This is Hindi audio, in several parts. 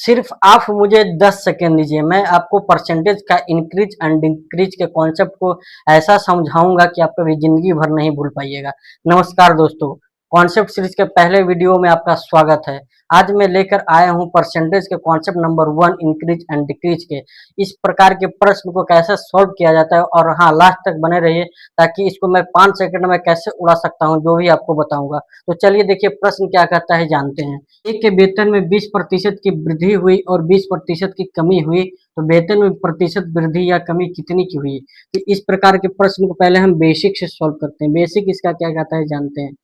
सिर्फ आप मुझे 10 सेकेंड दीजिए, मैं आपको परसेंटेज का इंक्रीज एंड डिक्रीज के कॉन्सेप्ट को ऐसा समझाऊंगा कि आप कभी जिंदगी भर नहीं भूल पाइएगा। नमस्कार दोस्तों, कॉन्सेप्ट सीरीज के पहले वीडियो में आपका स्वागत है। आज मैं लेकर आया हूं परसेंटेज के concept number 1 increase and decrease के। इस प्रकार के प्रश्न को कैसे सॉल्व किया जाता है, और हाँ, लास्ट तक बने रहिए ताकि इसको मैं 5 सेकंड में कैसे उड़ा सकता हूं जो भी आपको बताऊंगा। तो चलिए देखिए प्रश्न क्या कहता है, जानते हैं। एक के वेतन में 20% की वृद्धि हुई और 20% की कमी हुई, तो वेतन में प्रतिशत वृद्धि या कमी कितनी की हुई। तो इस प्रकार के प्रश्न को पहले हम बेसिक से सॉल्व करते हैं। बेसिक इसका क्या कहता है जानते हैं।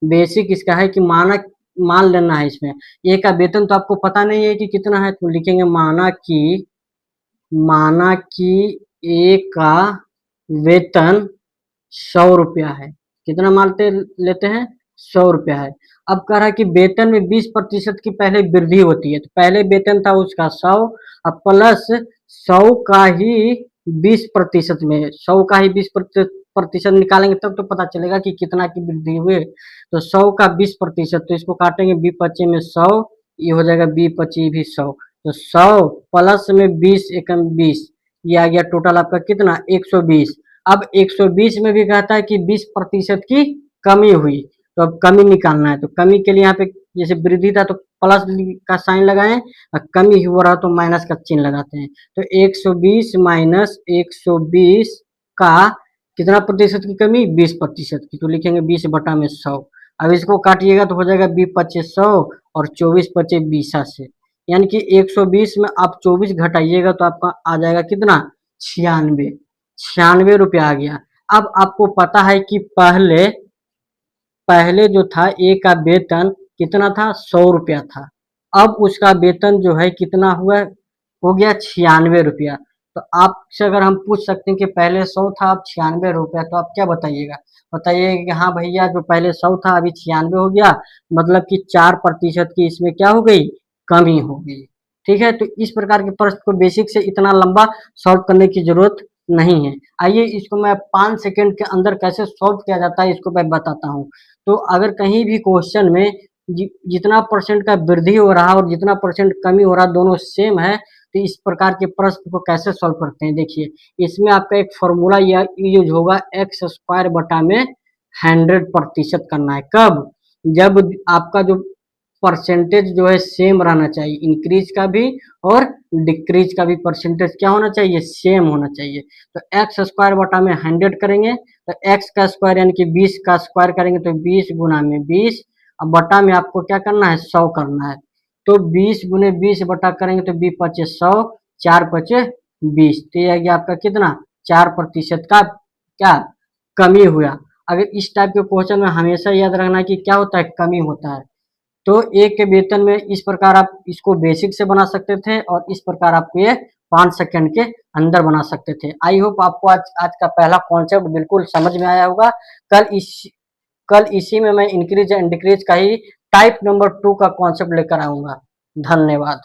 बेसिक इसका है कि मानक मान लेना है। इसमें ए का वेतन तो आपको पता नहीं है कि कितना है, तो लिखेंगे माना कि ए का वेतन 100 रुपया है। कितना मानते लेते हैं, 100 रुपया है। अब कह रहा है कि वेतन में 20% की पहले वृद्धि होती है, तो पहले वेतन था उसका 100, अब प्लस 100 का ही 20% में 100 का ही 20% निकालेंगे तब तो पता चलेगा कि कितना की वृद्धि हुई। तो 100 का 20%, तो इसको काटेंगे 20 में 100, ये हो जाएगा 20 भी 100, तो 100 प्लस में 20 एकम 20, ये आ गया टोटल आपका कितना 120। अब 120 में भी कहता है कि 20% की कमी हुई, तो अब कमी निकालना है। तो कमी के लिए यहाँ पे जैसे वृद्धि था तो प्लस का साइन लगाएं, और कमी हो रहा तो माइनस का चिन्ह लगाते हैं। तो 120 माइनस 120 का कितना प्रतिशत की कमी, 20% की, तो लिखेंगे 20/100। अब इसको काटिएगा तो हो जाएगा 20/100 और 24/20 से, यानी कि 120 में आप 24 घटाइएगा तो आपका आ जाएगा कितना 96 रुपया आ गया। अब आपको पता है कि पहले जो था ए का वेतन कितना था, 100 रुपया था। अब उसका वेतन जो है कितना हुआ, हो गया 96 रुपया। तो आपसे अगर हम पूछ सकते हैं कि पहले 100 था अब 96 रुपया, तो आप क्या बताइएगा। बताइएगा कि हाँ भैया, जो पहले 100 था अभी 96 हो गया, मतलब कि 4% की इसमें क्या हो गई, कमी हो गई। ठीक है, तो इस प्रकार के प्रश्न को बेसिक से इतना लंबा सॉल्व करने की जरूरत नहीं है। आइए इसको मैं 5 सेकंड के अंदर कैसे सॉल्व किया जाता है इसको मैं बताता हूँ। तो अगर कहीं भी क्वेश्चन में जितना परसेंट का वृद्धि हो रहा है और जितना परसेंट कमी हो रहा है दोनों सेम है, तो इस प्रकार के प्रश्न को कैसे सॉल्व करते हैं। देखिए इसमें आपका एक फॉर्मूला यूज होगा, एक्स स्क्वायर बटा में 100% करना है। कब, जब आपका जो परसेंटेज जो है सेम रहना चाहिए, इंक्रीज का भी और डिक्रीज का भी परसेंटेज क्या होना चाहिए, सेम होना चाहिए। तो एक्स स्क्वायर बटा में 100 करेंगे, तो एक्स का स्क्वायर यानी कि 20 का स्क्वायर करेंगे तो 20 गुना में 20, अब बटा में आपको क्या करना है, 100 करना है। तो 20 गुने 20 बटा करेंगे तो 20×5 = 100, 4×5 = 20, तो ये आ गया आपका कितना 4% का क्या कमी हुआ। अगर इस टाइप के क्वेश्चन में हमेशा याद रखना है कि क्या होता है, कमी होता है। तो एक के वेतन में इस प्रकार आप इसको बेसिक से बना सकते थे, और इस प्रकार आपको ये 5 सेकंड के अंदर बना सकते थे। आई होप आपको आज का पहला कॉन्सेप्ट बिल्कुल समझ में आया होगा। कल इसी में मैं इंक्रीज एंड डिक्रीज का ही टाइप नंबर 2 का कॉन्सेप्ट लेकर आऊंगा। धन्यवाद।